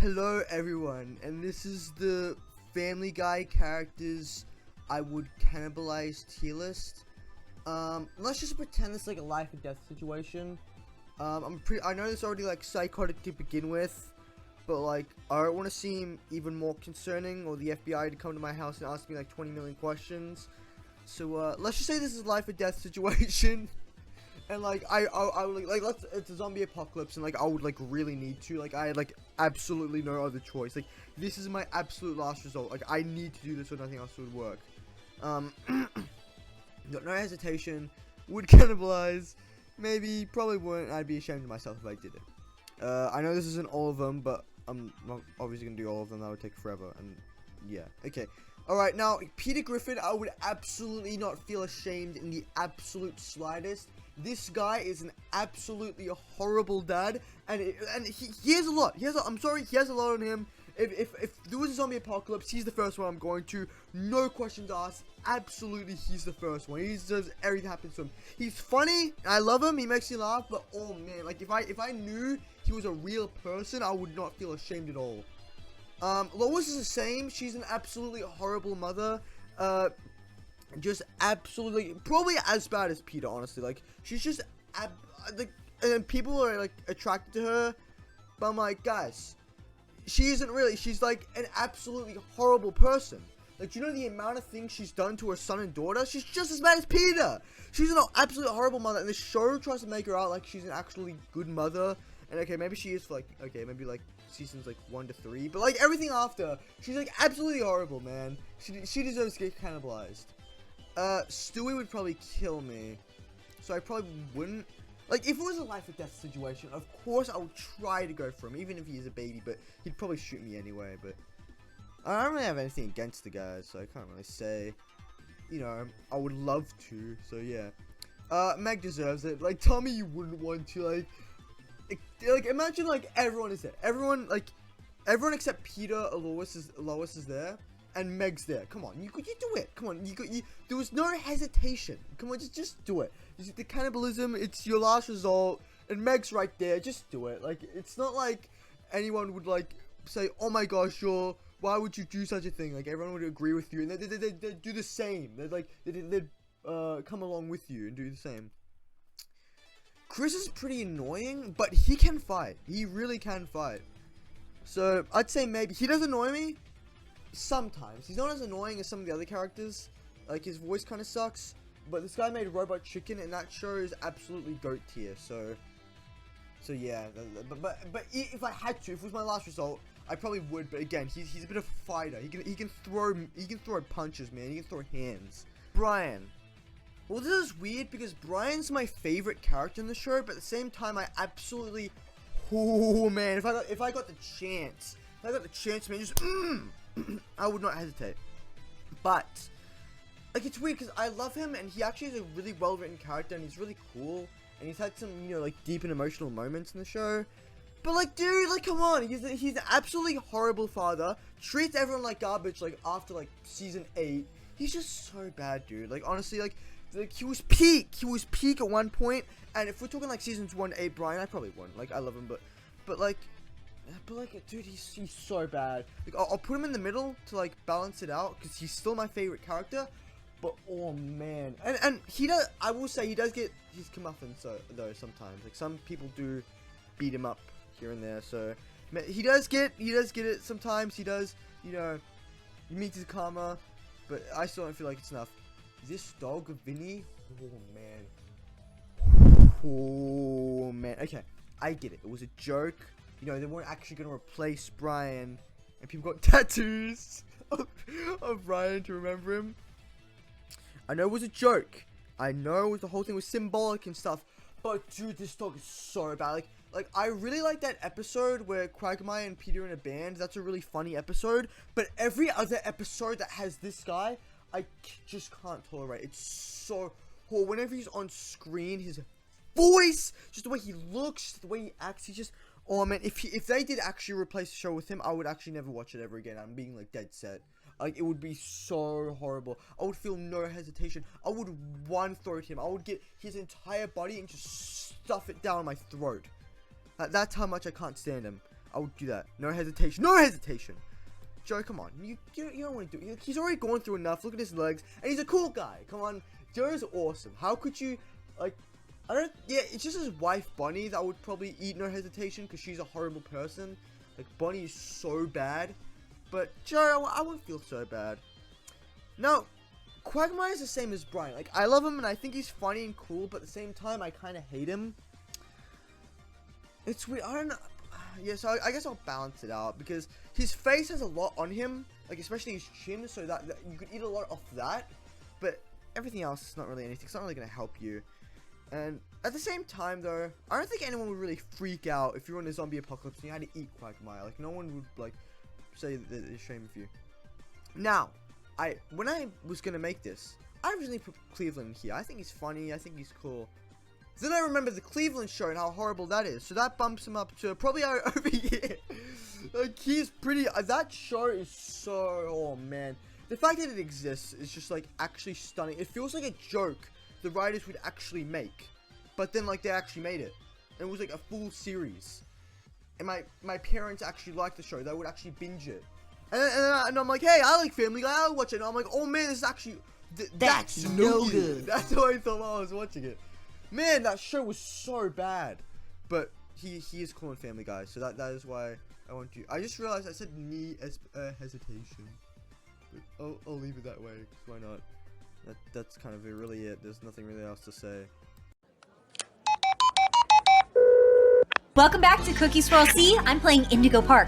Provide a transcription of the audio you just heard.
Hello everyone, and this is the Family Guy characters I would cannibalize tier list. Let's just pretend it's like a life or death situation. I know it's already like psychotic to begin with, but like I don't want to seem even more concerning or the FBI to come to my house and ask me like 20 million questions. So let's just say this is a life or death situation. And like I would it's a zombie apocalypse, and like I would like really need to, like I had like absolutely no other choice. Like this is my absolute last result. Like I need to do this or nothing else would work. Got no hesitation. Would cannibalize. Maybe, probably wouldn't. I'd be ashamed of myself if I did it. I know this isn't all of them, but I'm not obviously gonna do all of them. That would take forever. And yeah, okay. Alright, now Peter Griffin, I would absolutely not feel ashamed in the absolute slightest. This guy is an absolutely horrible dad, and he has a lot. I'm sorry, he has a lot on him. If there was a zombie apocalypse, he's the first one I'm going to. No questions asked. Absolutely, he's the first one. He deserves everything that happens to him. He's funny. I love him. He makes me laugh. But oh man, like if I knew he was a real person, I would not feel ashamed at all. Lois is the same. She's an absolutely horrible mother. Just absolutely, probably as bad as Peter, honestly. Like, she's just, and people are, like, attracted to her, but I'm like, guys, she isn't really. She's, like, an absolutely horrible person. Like, do you know the amount of things she's done to her son and daughter? She's just as bad as Peter. She's an absolutely horrible mother, and the show tries to make her out like she's an actually good mother. And, okay, maybe she is for, like, okay, maybe, like, seasons, like, 1 to 3, but, like, everything after, she's, like, absolutely horrible, man. She deserves to get cannibalized. Stewie would probably kill me, so I probably wouldn't. Like, if it was a life or death situation, of course I would try to go for him, even if he is a baby, but he'd probably shoot me anyway. But I don't really have anything against the guy, so I can't really say, you know, I would love to, so yeah. Meg deserves it. Like, tell me you wouldn't want to, like imagine, like, everyone is there. Everyone except Peter, Lois is there. And Meg's there. Come on, you do it. Come on, there was no hesitation. Come on, just do it. The cannibalism, it's your last result, and Meg's right there. Just do it. Like, it's not like anyone would like say, "Oh my gosh, why would you do such a thing?" Like, everyone would agree with you, and they'd do the same. They'd come along with you and do the same. Chris is pretty annoying, but he can fight. He really can fight. So I'd say maybe he does annoy me. Sometimes. He's not as annoying as some of the other characters. Like, his voice kind of sucks. But this guy made Robot Chicken, and that show is absolutely GOAT tier. So yeah. But if I had to, if it was my last result, I probably would. But again, he's a bit of a fighter. He can throw punches, man. He can throw hands. Brian. Well, this is weird because Brian's my favorite character in the show, but at the same time, I absolutely, oh man, if I got the chance, man, just I would not hesitate. But like, it's weird because I love him, and he actually is a really well written character, and he's really cool, and he's had some, you know, like, deep and emotional moments in the show. But like, dude, like, come on, he's an absolutely horrible father, treats everyone like garbage. Like, after like season 8, he's just so bad, dude. Like, honestly, like he was peak at one point, and if we're talking like seasons 1 to 8, Brian, I probably wouldn't. Like, I love him, but like, dude, he's so bad. Like, I'll put him in the middle to like balance it out, because he's still my favorite character. But oh man, and he does. I will say he does get his comeuppance though sometimes. Like, some people do beat him up here and there. So he does get it sometimes. He does, you know, he meets his karma. But I still don't feel like it's enough. This dog, Vinny. Oh man. Okay, I get it. It was a joke. You know, they weren't actually going to replace Brian, and people got tattoos of Brian to remember him. I know it was a joke. I know the whole thing was symbolic and stuff, but dude, this dog is so bad. Like I really like that episode where Quagmire and Peter in a band. That's a really funny episode. But every other episode that has this guy, I just can't tolerate. It's so horrible. Whenever he's on screen, his voice, just the way he looks, the way he acts, he's just, oh man, if they did actually replace the show with him, I would actually never watch it ever again. I'm being like dead set. Like, it would be so horrible. I would feel no hesitation. I would one-throat him. I would get his entire body and just stuff it down my throat. That's how much I can't stand him. I would do that. No hesitation. No hesitation. Joe, come on. You don't want to do it. He's already gone through enough. Look at his legs. And he's a cool guy. Come on. Joe's awesome. How could you, like, I don't, yeah, it's just his wife, Bonnie, that would probably eat no hesitation because she's a horrible person. Like, Bonnie is so bad. But, Joe, I wouldn't feel so bad. Now, Quagmire is the same as Brian. Like, I love him and I think he's funny and cool, but at the same time, I kind of hate him. It's weird. I don't know. Yeah, so I guess I'll balance it out because his face has a lot on him, like especially his chin, so that you could eat a lot off that, but everything else is not really anything. It's not really going to help you. And at the same time, though, I don't think anyone would really freak out if you were in a zombie apocalypse and you had to eat Quagmire. Like, no one would, like, say that they're ashamed of you. Now, when I was going to make this, I originally put Cleveland here. I think he's funny. I think he's cool. Then I remember the Cleveland show and how horrible that is. So that bumps him up to probably over here. Like, he's pretty, that show is so, oh man. The fact that it exists is just, like, actually stunning. It feels like a joke the writers would actually make. But then, like, they actually made it. And it was, like, a full series. And my parents actually liked the show. They would actually binge it. And I'm like, hey, I like Family Guy. I'll watch it. And I'm like, oh man, this is actually, that's no good. That's what I thought while I was watching it. Man, that show was so bad. But he is cool in Family Guy, so that is why I want to. I just realized I said knee as hesitation. But I'll leave it that way, because why not? That's kind of really it. There's nothing really else to say. Welcome back to Cookie Swirl C. I'm playing Indigo Park.